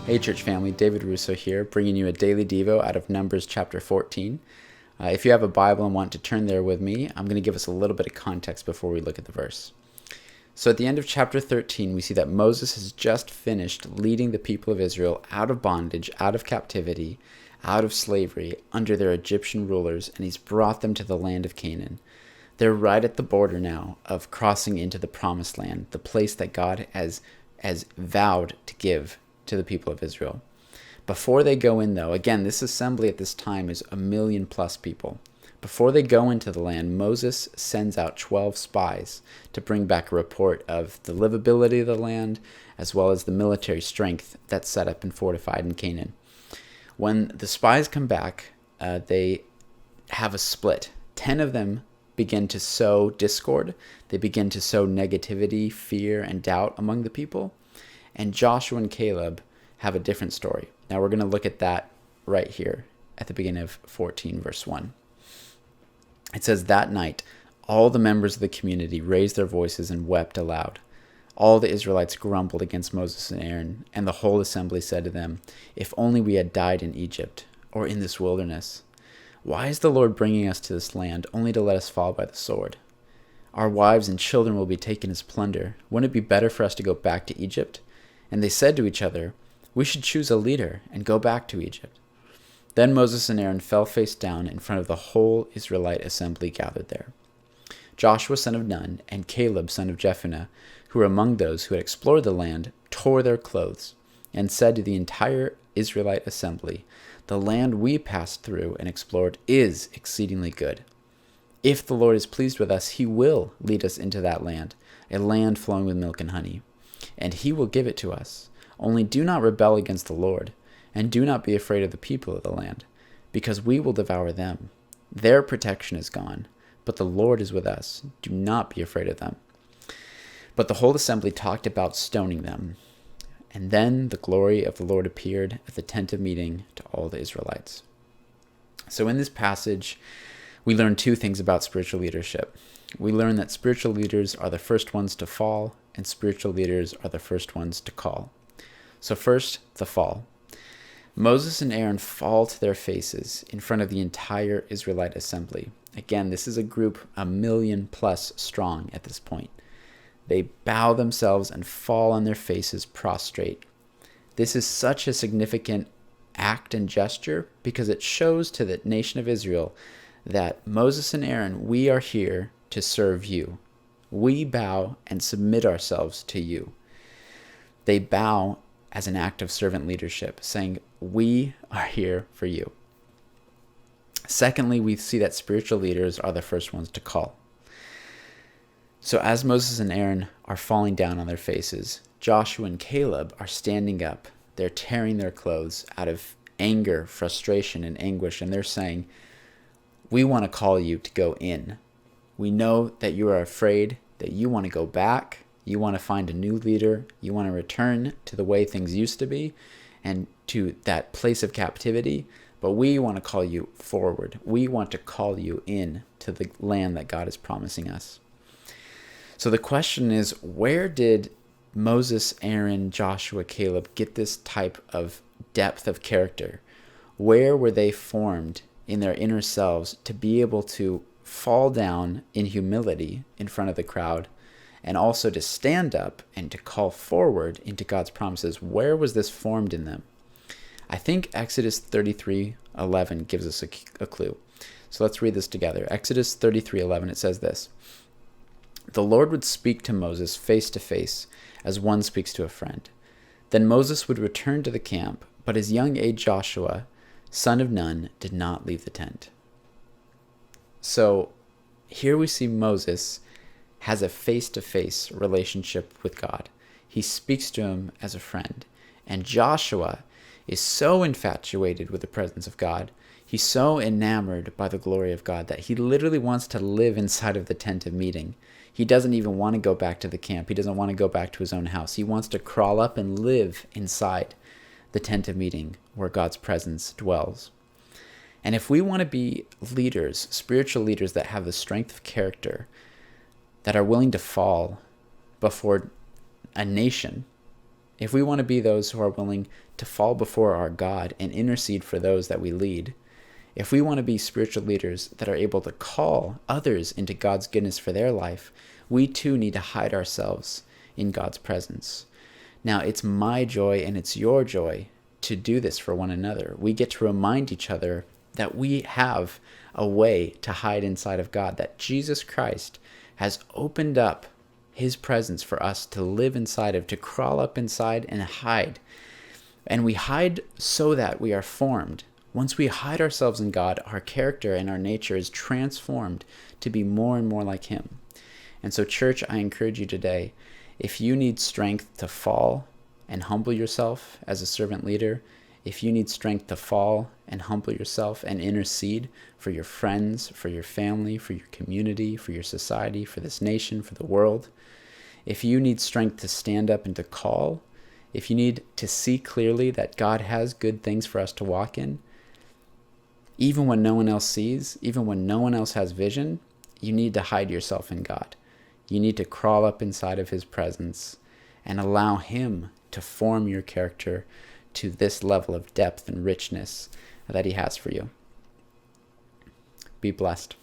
Hey church family, David Russo here, bringing you a daily Devo out of Numbers chapter 14. If you have a Bible and want to turn there with me, I'm going to give us a little bit of context before we look at the verse. So at the end of chapter 13, we see that Moses has just finished leading the people of Israel out of bondage, out of captivity, out of slavery, under their Egyptian rulers, and he's brought them to the land of Canaan. They're right at the border now of crossing into the promised land, the place that God has vowed to give to the people of Israel. Before they go in, though, again, this assembly at this time is 1,000,000+ people. Before they go into the land, Moses sends out 12 spies to bring back a report of the livability of the land, as well as the military strength that's set up and fortified in Canaan. When the spies come back, they have a split. 10 of them begin to sow discord. They begin to sow negativity, fear, and doubt among the people. And Joshua and Caleb have a different story. Now we're going to look at that right here at the beginning of 14, verse 1. It says, "That night, all the members of the community raised their voices and wept aloud. All the Israelites grumbled against Moses and Aaron, and the whole assembly said to them, 'If only we had died in Egypt, or in this wilderness. Why is the Lord bringing us to this land only to let us fall by the sword? Our wives and children will be taken as plunder. Wouldn't it be better for us to go back to Egypt?' And they said to each other, 'We should choose a leader and go back to Egypt.' Then Moses and Aaron fell face down in front of the whole Israelite assembly gathered there. Joshua son of Nun and Caleb son of Jephunneh, who were among those who had explored the land, tore their clothes and said to the entire Israelite assembly, 'The land we passed through and explored is exceedingly good. If the Lord is pleased with us, he will lead us into that land, a land flowing with milk and honey, and he will give it to us. Only do not rebel against the Lord, and do not be afraid of the people of the land, because we will devour them. Their protection is gone, but the Lord is with us. Do not be afraid of them.' But the whole assembly talked about stoning them. And then the glory of the Lord appeared at the tent of meeting to all the Israelites." So in this passage, we learn two things about spiritual leadership. We learn that spiritual leaders are the first ones to fall, and spiritual leaders are the first ones to call. So first, the fall. Moses and Aaron fall to their faces in front of the entire Israelite assembly. Again, this is a group 1,000,000+ strong at this point. They bow themselves and fall on their faces prostrate. This is such a significant act and gesture because it shows to the nation of Israel that Moses and Aaron, we are here to serve you. We bow and submit ourselves to you. They bow as an act of servant leadership, saying, "We are here for you." Secondly, we see that spiritual leaders are the first ones to call. So as Moses and Aaron are falling down on their faces, Joshua and Caleb are standing up. They're tearing their clothes out of anger, frustration, and anguish, and they're saying, "We want to call you to go in. We know that you are afraid, that you want to go back. You want to find a new leader. You want to return to the way things used to be and to that place of captivity. But we want to call you forward. We want to call you in to the land that God is promising us." So the question is, where did Moses, Aaron, Joshua, Caleb get this type of depth of character? Where were they formed in their inner selves to be able to fall down in humility in front of the crowd and also to stand up and to call forward into God's promises? Where was this formed in them? I think Exodus 33:11 gives us a clue. So let's read this together. Exodus 33:11, it says this: "The Lord would speak to Moses face to face as one speaks to a friend. Then Moses would return to the camp, but his young aide Joshua, son of Nun, did not leave the tent." So here we see Moses has a face-to-face relationship with God. He speaks to him as a friend. And Joshua is so infatuated with the presence of God. He's so enamored by the glory of God that he literally wants to live inside of the tent of meeting. He doesn't even want to go back to the camp. He doesn't want to go back to his own house. He wants to crawl up and live inside the tent of meeting where God's presence dwells. And if we want to be leaders, spiritual leaders that have the strength of character, that are willing to fall before a nation if we want to be those who are willing to fall before our God and intercede for those that we lead, if we want to be spiritual leaders that are able to call others into God's goodness for their life, we too need to hide ourselves in God's presence. Now, it's my joy and it's your joy to do this for one another. We get to remind each other that we have a way to hide inside of God, that Jesus Christ has opened up his presence for us to live inside of, to crawl up inside and hide. And we hide so that we are formed. Once we hide ourselves in God, our character and our nature is transformed to be more and more like him. And so, church, I encourage you today, if you need strength to fall and humble yourself as a servant leader, if you need strength to fall and humble yourself and intercede for your friends, for your family, for your community, for your society, for this nation, for the world, if you need strength to stand up and to call, if you need to see clearly that God has good things for us to walk in, even when no one else sees, even when no one else has vision, you need to hide yourself in God. You need to crawl up inside of his presence and allow him to form your character to this level of depth and richness that he has for you. Be blessed.